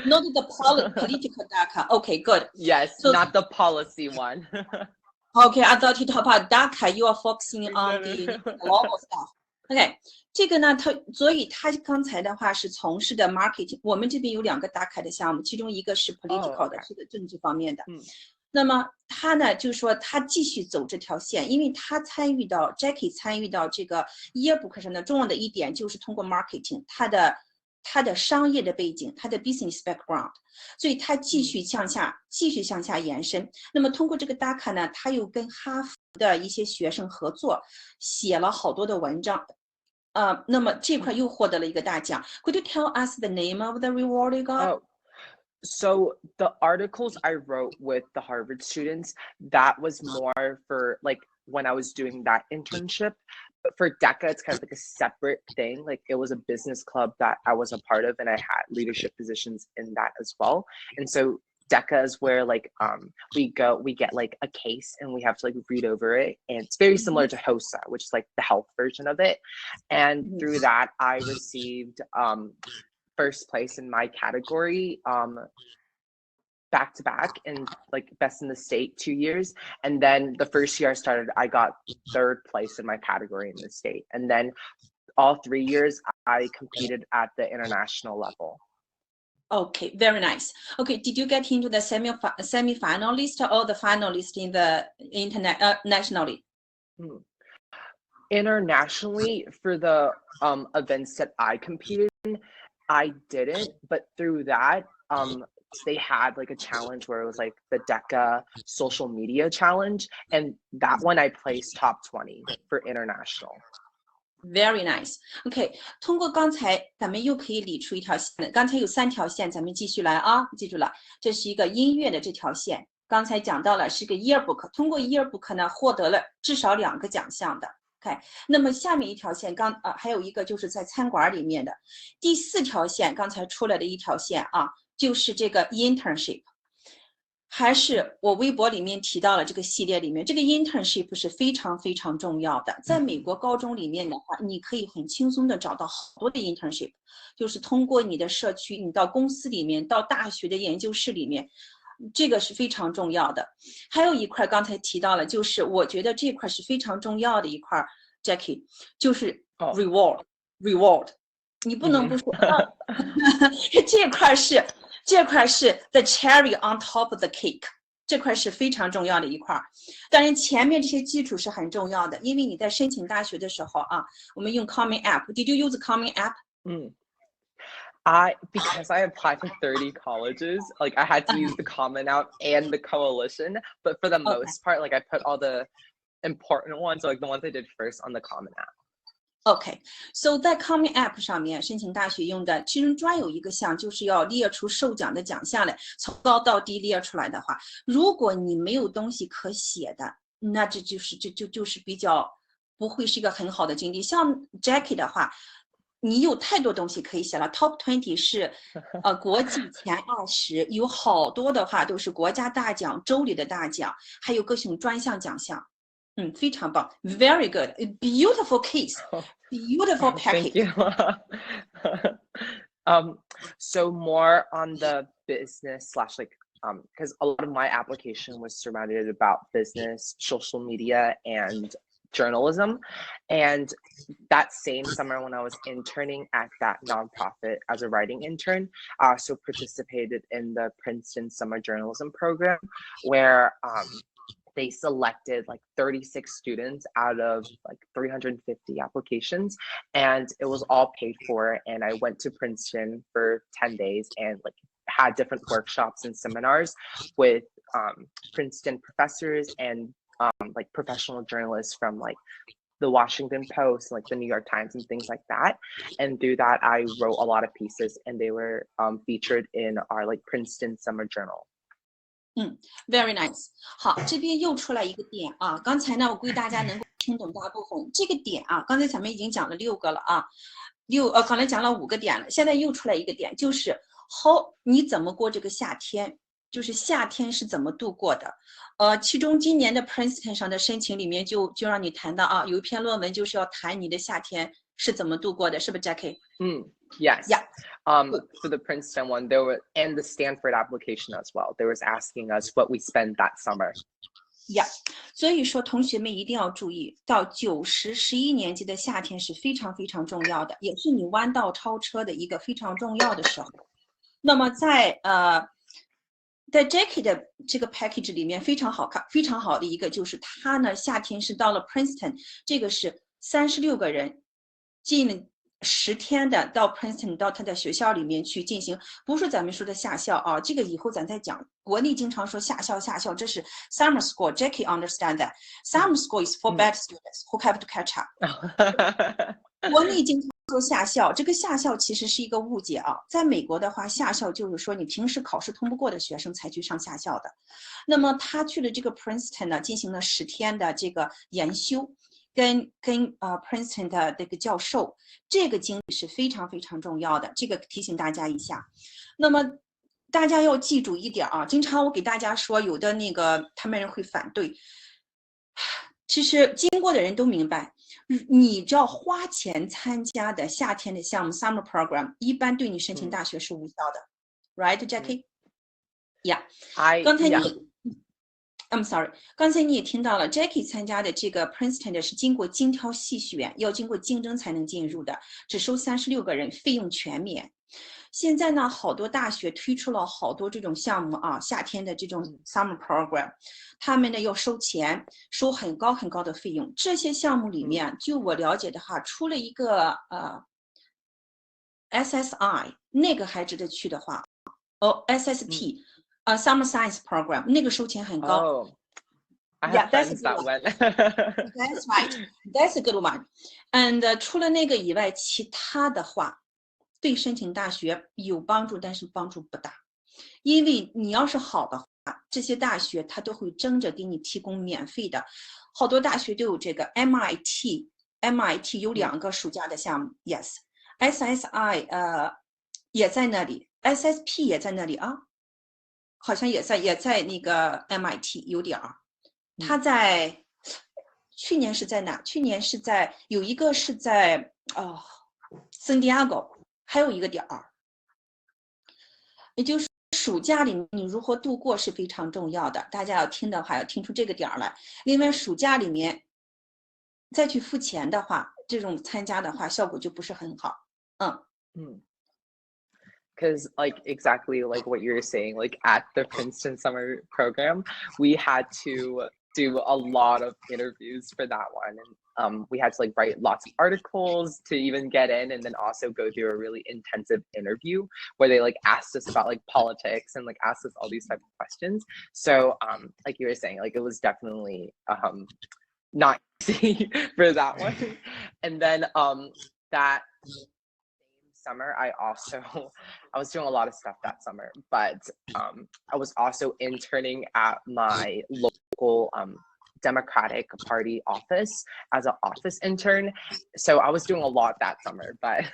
Not the political DACA. Okay, good. Yes, So, not the policy one. okay, I thought you talk about DACA. You are focusing on the global stuff. OK， 这个呢，所以他刚才的话是从事的 marketing。我们这边有2个DACA的项目，其中一个是 political 的，是个政治方面的。那么他呢，就是说他继续走这条线，因为他Jackie 参与到这个 yearbook 上的重要的一点就是通过 marketing， 他的商业的背景，他的 business background， 所以他继续向下延伸。那么通过这个 DACA 呢，他又跟哈佛的一些学生合作，写了好多的文章。那么这块又获得了一个大奖。Could you tell us the name of the reward you got? So the articles I wrote with the Harvard students, that was more for like when I was doing that internship. But for DECA, it's kind of like a separate thing. Like it was a business club that I was a part of, and I had leadership positions in that as well. And so DECA is where like we get like a case and we have to like read over it, and it's very similar to HOSA, which is like the health version of it. And through that, I received first place in my category back to back, and like best in the state 2 years. And then the first year I started, I got 3rd place in my category in the state. And then all 3 years I competed at the international level. Okay, very nice. Okay, did you get into the semi-finalist or the finalist in the nationally? Internationally, for the events that I competed in, I didn't, but through that, they had like a challenge where it was like the DECA social media challenge, and that one I placed top 20 for international. Very nice. OK， 通过刚才咱们又可以理出一条线，刚才有3条线，咱们继续来啊，记住了，这是一个音乐的这条线。刚才讲到了是个 yearbook， 通过 yearbook 呢获得了至少2个奖项的。OK， 那么下面一条线还有一个就是在餐馆里面的。第4条线刚才出来的一条线啊，就是这个 internship。还是我微博里面提到了这个系列里面，这个 internship 是非常非常重要的。在美国高中里面的话，你可以很轻松的找到好多的 internship， 就是通过你的社区，你到公司里面，到大学的研究室里面，这个是非常重要的。还有一块刚才提到了，就是我觉得这块是非常重要的一块 ，Jackie， 就是 reward， 你不能不说，这块是 the cherry on top of the cake， 这块是非常重要的一块。当然前面这些基础是很重要的，因为你在申请大学的时候啊，我们用 Common App。Did you use the Common App? Because I applied to 30 colleges, like I had to use the Common App and the Coalition, but for the most part, like I put all the important ones, like the ones I did first on the Common App.OK， so 在 Common App 上面申请大学用的，其中专有一个项就是要列出受奖的奖项来，从高到低列出来的话，如果你没有东西可写的，那这就是比较不会是一个很好的经历。像 Jackie 的话，你有太多东西可以写了 ，Top 20是国际前20，有好多的话都是国家大奖、州里的大奖，还有各种专项奖项。非常棒 ，very good, beautiful case, beautiful package. Thank you. So more on the business / like because a lot of my application was surrounded about business, social media, and journalism. And that same summer when I was interning at that nonprofit as a writing intern, I also participated in the Princeton Summer Journalism Program, where they selected like 36 students out of like 350 applications, and it was all paid for. And I went to Princeton for 10 days and like had different workshops and seminars with Princeton professors and like professional journalists from like the Washington Post, like the New York Times and things like that. And through that, I wrote a lot of pieces, and they were featured in our like Princeton Summer Journal. Very nice. 好，这边又出来一个点啊。刚才呢，我估计大家能够听懂大部分。这个点啊，刚才咱们已经讲了6个了啊，刚才讲了5个点了，现在又出来一个点，就是你怎么过这个夏天，就是夏天是怎么度过的。其中今年的 Princeton 上的申请里面就让你谈到啊，有一篇论文就是要谈你的夏天是怎么度过的，是不是 Jackie？ Yes. Yeah. For the Princeton one, there were, and the Stanford application as well. There was asking us what we spent that summer. Yeah. 所以说同学们一定要注意，到9、10、11年级的夏天是非常非常重要的，也是你弯道超车的一个非常重要的时候。那么在Jackie 的这个 package 里面非常好看，非常好的一个就是他呢夏天是到了 Princeton， 这个是36个人进了10天的到 Princeton 到他的学校里面去进行，不是咱们说的夏校啊，这个以后咱再讲。国内经常说夏校，这是 summer school. Jackie understand that summer school is for bad students who have to catch up. 国内经常说夏校，这个夏校其实是一个误解啊。在美国的话，夏校就是说你平时考试通不过的学生才去上夏校的。那么他去了这个 Princeton 呢，进行了10天的这个研修。跟Princeton 的这个教授，这个经历是非常非常重要的，这个提醒大家一下。那么大家要记住一点啊，经常我给大家说，有的那个他们人会反对，其实经过的人都明白，你只要花钱参加的夏天的项目 summer program， 一般对你申请大学是无效的，right Jackie？ Yeah， 刚才你。I'm sorry， 刚才你也听到了 Jackie 参加的这个 Princeton 的是经过精挑细选，要经过竞争才能进入的，只收36个人，费用全免。现在呢，好多大学推出了好多这种项目啊，夏天的这种 summer program， 他们呢要收钱，收很高很高的费用。这些项目里面，就我了解的话，除了一个SSI 那个还值得去的话，SST。Summer Science Program 那个收钱很高。Oh, I have friends that went. That's right. That's a good one. And 除了那个以外，其他的话对申请大学有帮助，但是帮助不大。因为你要是好的话，这些大学它都会争着给你提供免费的。好多大学都有这个 MIT 有2个暑假的项目。Yes. SSI 也在那里 ，SSP 也在那里啊。好像也在那个 MIT 有点儿，他在去年是在哪？去年是在有一个是在圣地亚哥，还有一个点儿，也就是暑假里你如何度过是非常重要的。大家要听的话，要听出这个点儿来。另外，暑假里面再去付钱的话，这种参加的话效果就不是很好。Because like exactly like what you're saying, like at the Princeton summer program, we had to do a lot of interviews for that one, and we had to like write lots of articles to even get in, and then also go through a really intensive interview where they like asked us about like politics and like asked us all these type of questions. So like you were saying, like it was definitely not easy for that one. And then that summer I was doing a lot of stuff that summer, but I was also interning at my local Democratic Party office as an office intern, so I was doing a lot that summer. But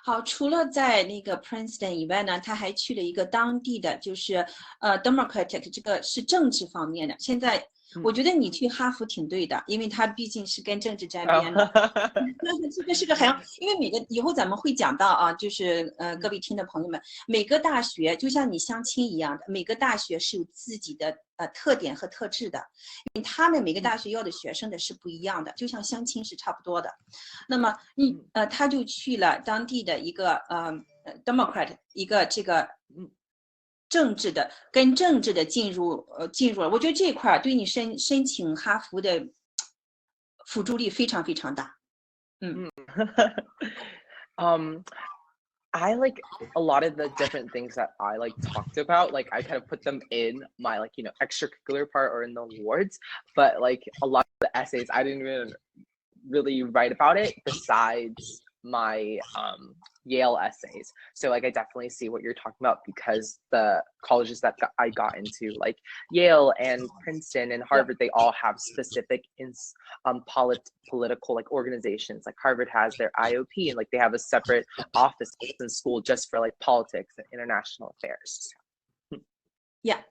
好，除了在那个 Princeton 以外呢，他还去了一个当地的，就是Democratic， 这个是政治方面的。现在我觉得你去哈佛挺对的，因为它毕竟是跟政治沾边的。这个是个很，因为每个以后咱们会讲到啊，就是各位听的朋友们，每个大学就像你相亲一样的，每个大学是有自己的特点和特质的，因为他们每个大学要的学生的是不一样的，就像相亲是差不多的。那么他就去了当地的一个Democrat 一个这个政治的跟政治的进入了，我觉得这一块对你申请哈佛的辅助力非常非常大。I like a lot of the different things that I like talked about, like I kind of put them in my like, you know, extracurricular part or in the awards, but like a lot of the essays I didn't even really write about it besides my Yale essays. So like I definitely see what you're talking about, because the colleges that I got into, like Yale and Princeton and Harvard, they all have specific political like organizations. Like Harvard has their IOP, and like they have a separate office in school just for like politics and international affairs. Yeah，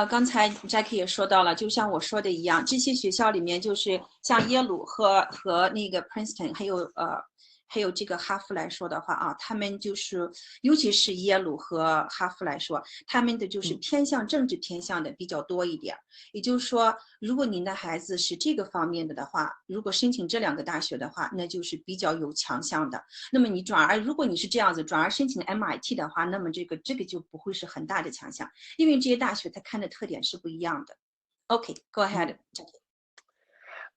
刚才 Jackie 也说到了，就像我说的一样，这些学校里面就是像耶鲁和那个 Princeton，还有这个哈佛来说的话啊，他们就是尤其是耶鲁和哈佛来说，他们的就是偏向政治偏向的比较多一点。也就是说，如果您的孩子是这个方面的话，如果申请这2个大学的话，那就是比较有强项的。那么你转而如果你是这样子转而申请 MIT 的话，那么这个就不会是很大的强项，因为这些大学它看的特点是不一样的。Okay, go ahead.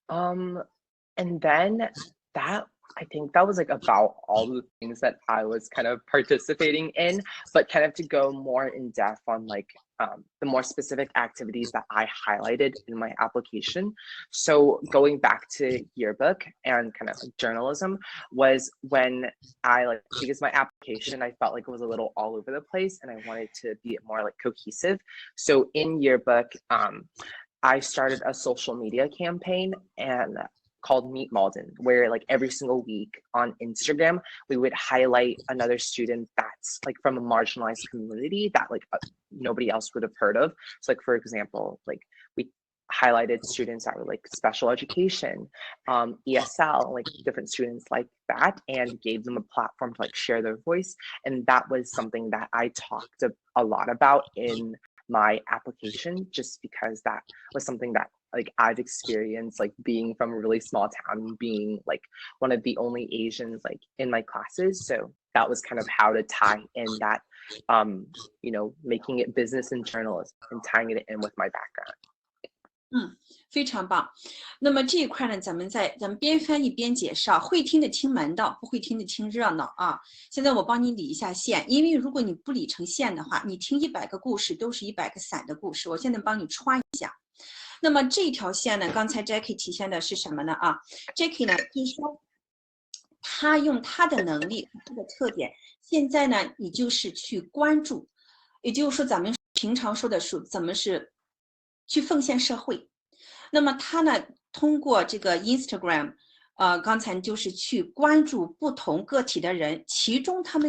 And then that I think that was like about all the things that I was kind of participating in, but kind of to go more in depth on like the more specific activities that I highlighted in my application. So going back to yearbook and kind of like journalism was when I like, because my application, I felt like it was a little all over the place and I wanted to be more like cohesive. So in yearbook, I started a social media campaign and called Meet Malden, where like every single week on Instagram, we would highlight another student that's like from a marginalized community that like nobody else would have heard of. So like, for example, like we highlighted students that were like special education, ESL, like different students like that, and gave them a platform to like share their voice. And that was something that I talked a lot about in my application, just because that was something that like I've experienced, like being from a really small town, being like one of the only Asians like in my classes. So that was kind of how to tie in that, making it business and journalism and tying it in with my background. 非常棒。那么这一块呢，咱们边翻译边介绍，会听的听门道，不会听的听热闹啊。现在我帮你理一下线，因为如果你不理成线的话，你听100个故事都是100个散的故事。我现在帮你穿一下。那么这条线呢，刚才 Jackie 体现的是什么呢？Jackie 呢，就是说他用他的能力、他的特点，现在呢，你就是去关注，也就是说咱们平常说的是怎么是去奉献社会。那么他呢，通过这个 Instagram，刚才就是去关注不同个体的人，其中他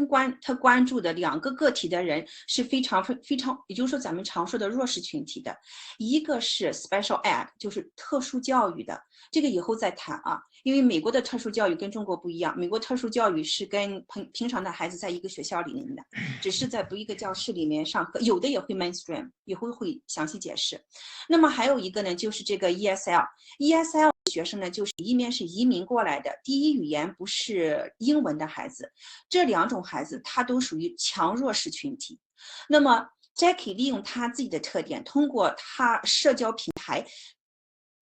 关注的2个个体的人是非常，也就是说咱们常说的弱势群体的，一个是 special ed， 就是特殊教育的，这个以后再谈啊，因为美国的特殊教育跟中国不一样，美国特殊教育是跟平常的孩子在一个学校里面的，只是在不一个教室里面上课，有的也会 mainstream， 以后会详细解释。那么还有一个呢，就是这个 ESL 学生呢，就是一面是移民过来的，第一语言不是英文的孩子，这2种孩子他都属于强弱势群体。那么 Jackie 利用他自己的特点，通过他社交平台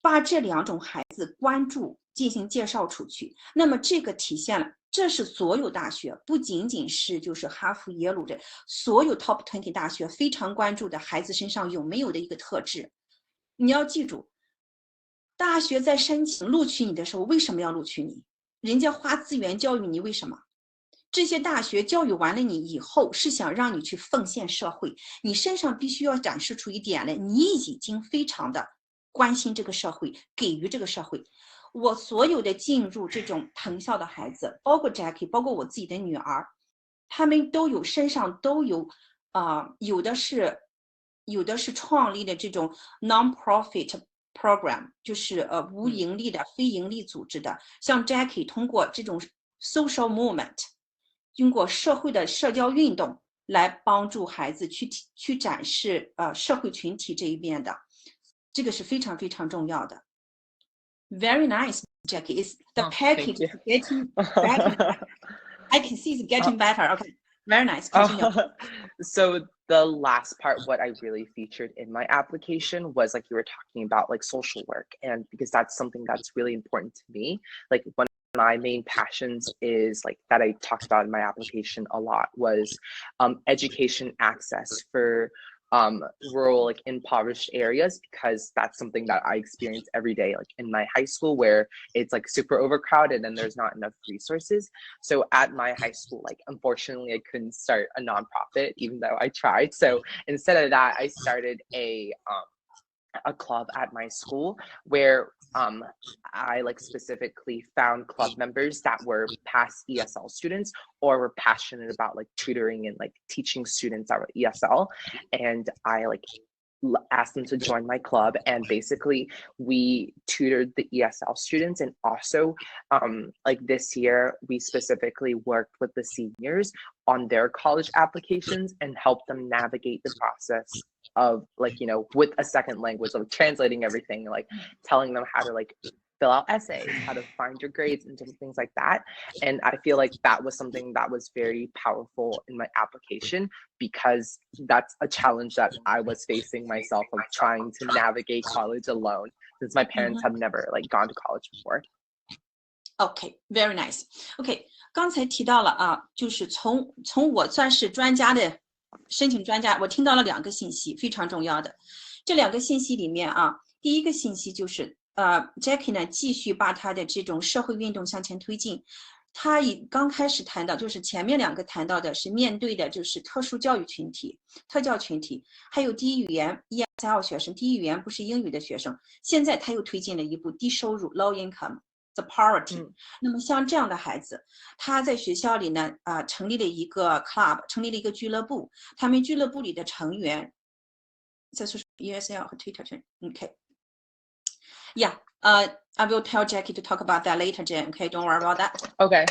把这2种孩子关注进行介绍出去。那么这个体现了，这是所有大学，不仅仅是就是哈佛、耶鲁的所有 Top 20大学非常关注的孩子身上有没有的一个特质。你要记住，大学在申请录取你的时候，为什么要录取你？人家花资源教育你，为什么？这些大学教育完了你以后，是想让你去奉献社会，你身上必须要展示出一点来，你已经非常的关心这个社会，给予这个社会。我所有的进入这种藤校的孩子，包括 Jackie， 包括我自己的女儿，他们都有身上都有有的是创立的这种 non-profit program， 就是无盈利的、非盈利组织的，像 Jackie 通过这种 social movement， 经过社会的社交运动来帮助孩子去展示社会群体这一边的，这个是非常非常重要的。Very nice, Jackie. The package is getting better. I can see it's getting better. Okay, very nice. Continue. So the last part, what I really featured in my application was like you were talking about like social work, and because that's something that's really important to me. Like one of my main passions is like that I talked about in my application a lot was education access for rural, like impoverished areas, because that's something that I experience every day, like in my high school, where it's like super overcrowded and there's not enough resources. So at my high school, like unfortunately I couldn't start a nonprofit even though I tried. So instead of that, I started a club at my school where I like specifically found club members that were past ESL students or were passionate about like tutoring and like teaching students out of ESL, and I like asked them to join my club, and basically we tutored the ESL students, and also like this year we specifically worked with the seniors on their college applications and helped them navigate the process of like, you know, with a second language, of translating everything, like telling them how to like fill out essays, how to find your grades and different things like that. And I feel like that was something that was very powerful in my application, because that's a challenge that I was facing myself, of trying to navigate college alone, since my parents have never like gone to college before. Okay, very nice. Okay, 刚才提到了啊，就是从我算是专家的申请专家，我听到了2个信息，非常重要的。这2个信息里面啊，第一个信息就是Jackie 呢继续把她的这种社会运动向前推进。她刚开始谈到，就是前面2个谈到的是面对的就是特殊教育群体、特教群体，还有低语言 ESL 学生，低语言不是英语的学生。现在她又推进了一步低收入 low income。The poverty，那么像这样的孩子，他在学校里呢，成立了一个 club， 成立了一个俱乐部。他们俱乐部里的成员，这是 ESL 和 Twitter 圈 ，OK。Yeah， I will tell Jackie to talk about that later, Jen. Okay, don't worry about that. Okay.